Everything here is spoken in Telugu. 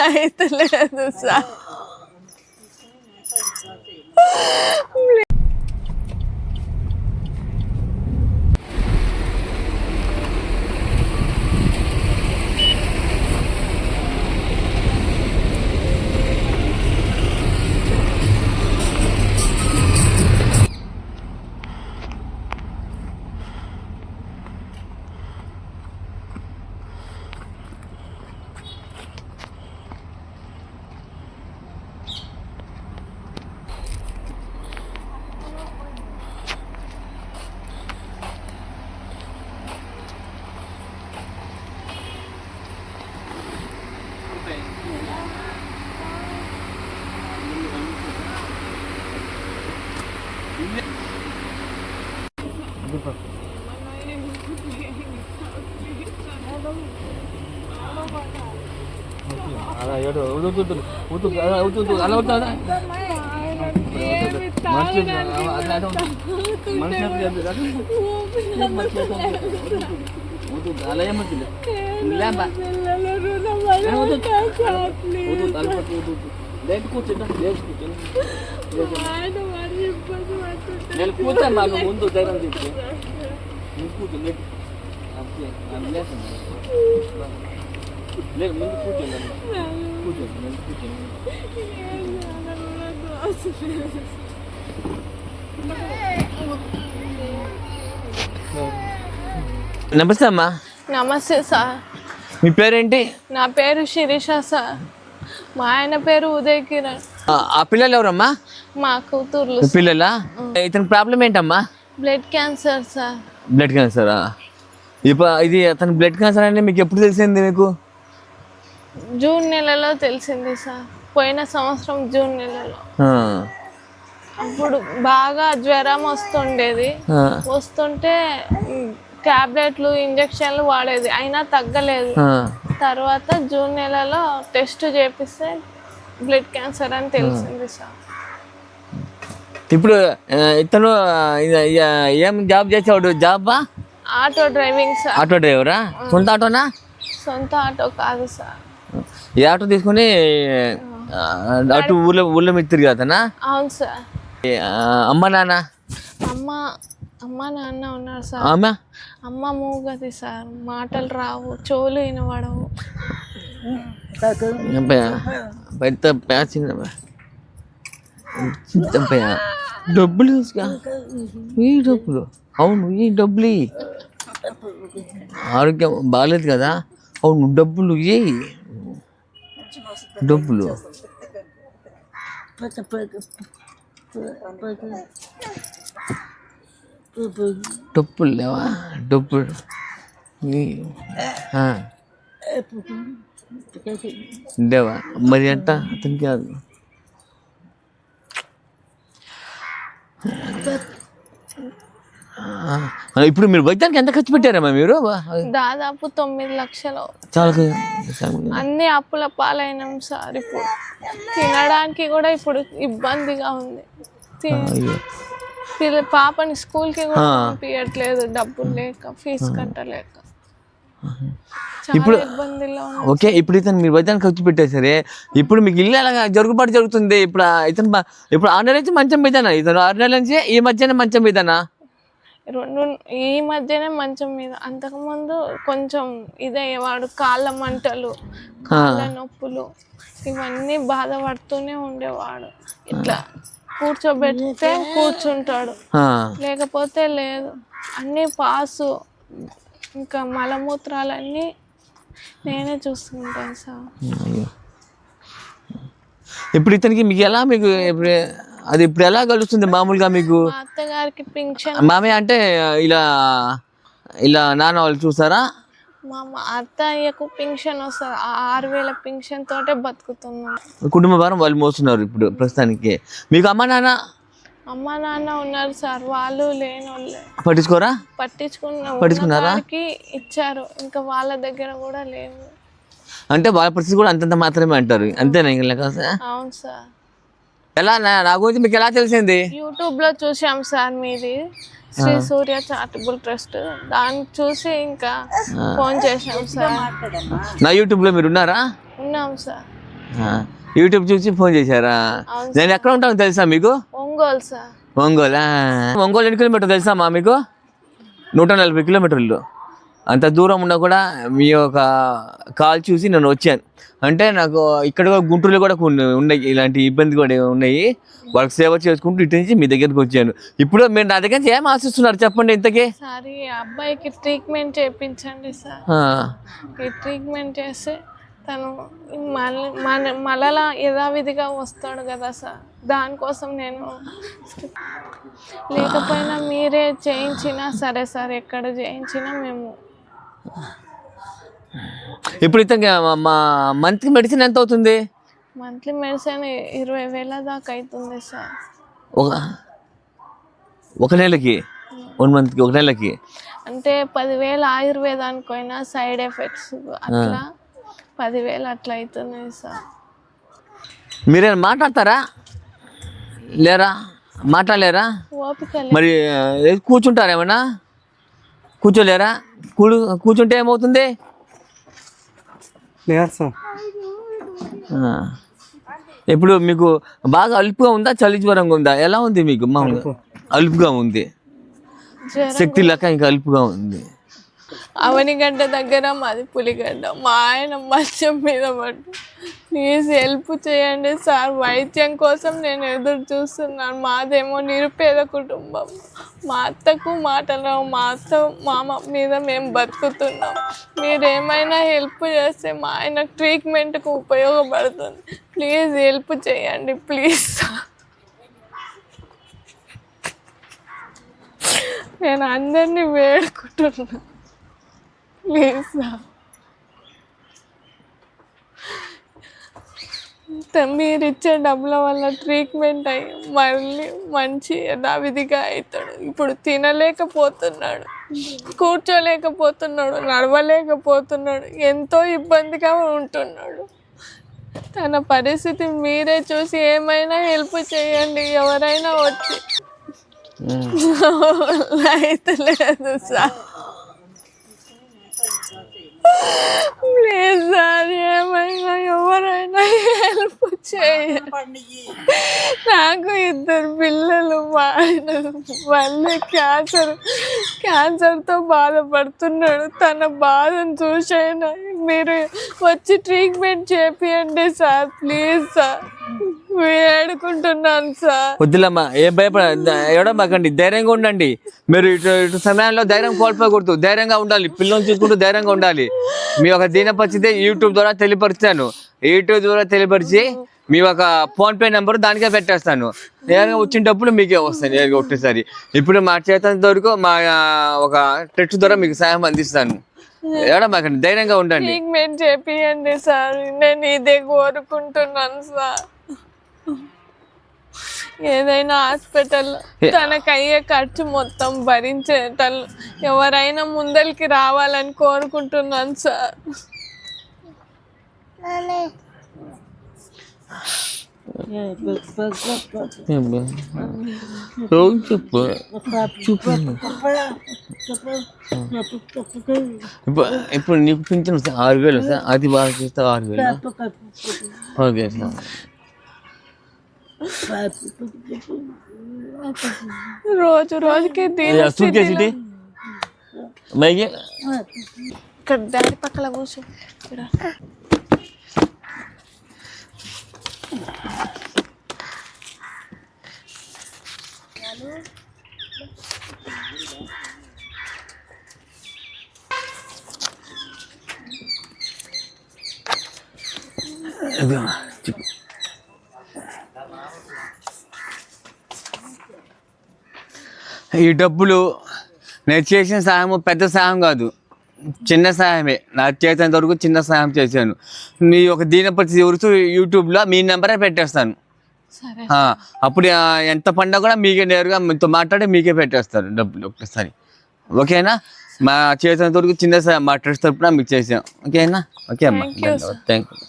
అయితే లేదు సార్. నేను కూర్చొని మాకు ముందు ధైర్యం తెచ్చి కూర్చొని లేదు ముందు కూర్చోండి కూర్చోండి నేను కూర్చోండి. నమస్తే అమ్మా. నమస్తే సార్. మీ పేరేంటి? నా పేరు శిరీష సార్. మా ఆయన పేరు ఉదయ్ కిరణ్. ఆ పిల్లలు ఎవరమ్మా? మా కూతుర్లు. పిల్లలా? ఇతని ప్రాబ్లం ఏంటమ్మా? Blood cancer sir. బ్లడ్ క్యాన్సరా? ఇది అతను బ్లడ్ క్యాన్సర్ అంటే మీకు ఎప్పుడు తెలిసింది? మీకు జూన్ నెలలో తెలిసింది సార్. పోయిన సంవత్సరం జూన్ నెలలో. అప్పుడు బాగా జ్వరం వస్తుండేది. వస్తుంటే టాబ్లెట్లు ఇంజక్షన్లు వాడేది, అయినా తగ్గలేదు. తర్వాత జూన్ నెలలో టెస్ట్ చేపిస్తే బ్లడ్ క్యాన్సర్ అని తెలిసింది సార్. ఇప్పుడు ఇతను ఏం జాబ్ చేసేవాడు? జాబా? Auto driving sir. ఆటో డ్రైవరా? సొంత ఆటోనా? సొంత ఆటో కాదు సార్. ఈ ఆటో తీసుకుని అటు ఊళ్ళో మీరు తిరిగి అతనా? అవును సార్. అమ్మ నాన్న? అమ్మ నాన్న ఉన్నారు సార్. అమ్మ మూగది సార్, మాటలు రావు, చెవులు వినబడవు. పెద్ద డబ్బులు ఈ డబ్బులు అవును, ఈ డబ్బులు ఆరోగ్యం బాగాలేదు కదా. అవును, డబ్బులు ఏ డబ్బులు డబ్బులు లేవా? డబ్బులు లేవా? మరి ఎంత అతనికి కాదు. ఇప్పుడు మీరు వైద్యానికి ఎంత ఖర్చు పెట్టారమ్మా మీరు? దాదాపు 9 లక్షలు. చాలా అన్ని అప్పుల పాలైనాం సార్. ఇప్పుడు తినడానికి కూడా ఇప్పుడు ఇబ్బందిగా ఉంది. పాపని స్కూల్కి కూడా పంపించట్లేదు, డబ్బులు లేక, ఫీజు కట్టలేక. ఇప్పుడు ఓకే, ఇప్పుడు ఇతను మీరు వైద్యానికి ఖర్చు పెట్టేసరే, ఇప్పుడు మీకు ఇల్లు అలాగా జరుగుబాటు జరుగుతుంది. ఇప్పుడు ఇతను ఇప్పుడు 6 నెలల నుంచి మంచం మీదనా? ఇతను 6 నెలల నుంచి ఈ మధ్యనే మంచం మీదనా? ఈ మధ్యనే మంచం మీద. అంతకుముందు కొంచెం ఇదయ్యేవాడు, కాళ్ళ మంటలు, కాళ్ళ నొప్పులు, ఇవన్నీ బాధపడుతూనే ఉండేవాడు. ఇట్లా కూర్చోబెడితే కూర్చుంటాడు, లేకపోతే లేదు. అన్నీ పాసు, ఇంకా మలమూత్రాలన్నీ నేనే చూసుకుంటాను సార్. ఇప్పుడు ఇతనికి మీకు ఎలా, మీకు అది ఇప్పుడు ఎలా గడుస్తుంది మామూలుగా? మీకు అత్తగారికి పింఛన్, మామయ్య అంటే ఇలా నాన్న వాళ్ళు చూసారా? మా అత్తయ్యకు పింఛన్ వస్తుంది, 6,000 పింఛన్ తోటే బతుకుతున్నాం. కుటుంబ భారం వాళ్ళు మోస్తున్నారు ఇప్పుడు ప్రస్తుతానికి. మీకు అమ్మ నాన్న ఉన్నారు సార్, వాళ్ళు లేని వాళ్ళే. పట్టించుకోరా? పట్టించుకున్నారా? ఇచ్చారు, ఇంకా వాళ్ళ దగ్గర కూడా లేవు. అంటే వాళ్ళ పరిస్థితి కూడా అంతంత మాత్రమే అంటారు, అంతేనా? ఇంకా అవును సార్. ఎలా నా గురించి మీకు ఎలా తెలిసింది? యూట్యూబ్ లో చూసాం సార్ మీది శ్రీ సూర్య చారిటబుల్ ట్రస్ట్, దాన్ని చూసి ఇంకా ఫోన్ చేసాం సార్. నా యూట్యూబ్ లో మీరు ఉన్నారా? ఉన్నాం సార్. యూట్యూబ్ చూసి ఫోన్ చేశారా? నేను ఎక్కడ ఉంటాను తెలుసా మీకు? ఒంగోలు సార్. ఒంగోలు ఎన్ని కిలోమీటర్ తెలుసా మా మీకు? 140 కిలోమీటర్లు. అంత దూరం ఉన్నా కూడా మీ యొక్క కాల్ చూసి నేను వచ్చాను. అంటే నాకు ఇక్కడ గుంటూరులో కూడా కొన్ని ఉన్నాయి, ఇలాంటి ఇబ్బంది కూడా ఉన్నాయి. వాళ్ళకి సేవ చేసుకుంటూ ఇటు నుంచి మీ దగ్గరికి వచ్చాను. ఇప్పుడు మీరు నా దగ్గర నుంచి ఏం ఆశిస్తున్నారు చెప్పండి ఇంతకీ? సార్ ఈ అబ్బాయికి ట్రీట్మెంట్ చేయించండి సార్. ఈ ట్రీట్మెంట్ చేస్తే తను మళ్ళా యథావిధిగా వస్తాడు కదా సార్. దానికోసం నేను లేకపోయినా మీరే చేయించినా సరే సార్, ఎక్కడ చేయించినా మేము. ఇప్పుడు ఇతనికి మా మంత్లీ మెడిసిన్ ఎంత అవుతుంది? మంత్లీ మెడిసిన్ 20,000 దాకా అవుతుంది సార్. ఒక నెలకి 1 మంత్కి, ఒక నెలకి అంటే 10,000 ఆయుర్వేదానికి పోయినా సైడ్ ఎఫెక్ట్స్ అట్లా 10,000 అట్లా అవుతున్నాయి సార్. మీరేమైనా మాట్లాడతారా లేరా? మాట్లాడలేరా? ఓపిక మరి కూర్చుంటారా? ఏమన్నా కూర్చోలేరా? కూర్చుంటే ఏమవుతుంది? ఇప్పుడు మీకు బాగా అలుపుగా ఉందా, చలి జ్వరంగా ఉందా, ఎలా ఉంది మీకు? మామూలుగా అలుపుగా ఉంది, శక్తి లేక ఇంకా అలుపుగా ఉంది. అవనిగడ్డ దగ్గర మాది పులిగడ్డ, మా ఆయన మంచం మీద పట్టు. ప్లీజ్ హెల్ప్ చేయండి సార్, వైద్యం కోసం నేను ఎదురు చూస్తున్నాను. మాదేమో నిరుపేద కుటుంబం, మా అత్తకు మాటలు, మా అత్త మామ మీద మేము బతుకుతున్నాం. మీరేమైనా హెల్ప్ చేస్తే మా ఆయన ట్రీట్మెంట్కు ఉపయోగపడుతుంది. ప్లీజ్ హెల్ప్ చేయండి ప్లీజ్ సార్. నేను అందరినీ వేడుకుంటున్నా ప్లీజ్ సార్. మీరు ఇచ్చే డబ్బుల వల్ల ట్రీట్మెంట్ అయ్యి మళ్ళీ మంచి యథావిధిగా అవుతాడు. ఇప్పుడు తినలేకపోతున్నాడు, కూర్చోలేకపోతున్నాడు, నడవలేకపోతున్నాడు, ఎంతో ఇబ్బందిగా ఉంటున్నాడు. తన పరిస్థితి మీరే చూసి ఏమైనా హెల్ప్ చేయండి, ఎవరైనా వచ్చి. అయితే లేదు సార్, ప్లీజ్ సార్, ఏమైనా ఎవరైనా హెల్ప్ చేయండి. నాకు 2 పిల్లలు, మా ఆయన మళ్ళీ క్యాన్సర్తో బాధపడుతున్నాడు. తన బాధను చూసైనా మీరు వచ్చి ట్రీట్మెంట్ చేపియండి సార్, ప్లీజ్ సార్, వేడుకుంటున్నాను సార్. వద్దులమ్మా, ఏ ఏడమాకండి, ధైర్యంగా ఉండండి. మీరు ఇటు సమయంలో ధైర్యం కోల్పోకూడదు, ధైర్యంగా ఉండాలి. పిల్లల్ని చూసుకుంటూ ధైర్యంగా ఉండాలి. మీ ఒక దీన పరిస్థితి యూట్యూబ్ ద్వారా తెలియపరుస్తాను. యూట్యూబ్ ద్వారా తెలియపరిచి మీ ఒక ఫోన్పే నెంబర్ దానికే పెట్టేస్తాను. నేరుగా వచ్చిన డబ్బులు మీకే వస్తాయి నేరుగా ఒకటేసారి. ఇప్పుడు మా చేతంత వరకు మా ఒక టెక్స్ట్ ద్వారా మీకు సహాయం అందిస్తాను. ఏడమాకండి, ధైర్యంగా ఉండండి. ట్రీట్మెంట్ చేపియండి సార్, నేను ఇదే కోరుకుంటున్నాను సార్. ఏదైనా హాస్పిటల్ తనకయ్యే ఖర్చు మొత్తం భరించేటల్ ఎవరైనా ముందరికి రావాలని కోరుకుంటున్నాను సార్. ఇప్పుడు నీకు పింఛన్ 6,000 సార్, అది బాగా చేస్తే 6,000. Okay sir. రోజుకి ఇక్కడ దారి పక్కల కూర్చో. ఈ డబ్బులు నేను చేసిన సహాయం పెద్ద సహాయం కాదు, చిన్న సహాయమే. నా చేసేంత వరకు చిన్న సహాయం చేశాను. మీ ఒక దీన పరిస్థితి ఎవరు యూట్యూబ్లో మీ నెంబరే పెట్టేస్తాను. అప్పుడు ఎంత పండా కూడా మీకే నేరుగా మీతో మాట్లాడి మీకే పెట్టేస్తారు డబ్బులు ఒకసారి. ఓకేనా? మా చేసేంత వరకు చిన్న సహాయం మా ట్రస్ట్ తరపున మీకు చేసాం. ఓకేనా? ఓకే అమ్మా, థ్యాంక్ యూ.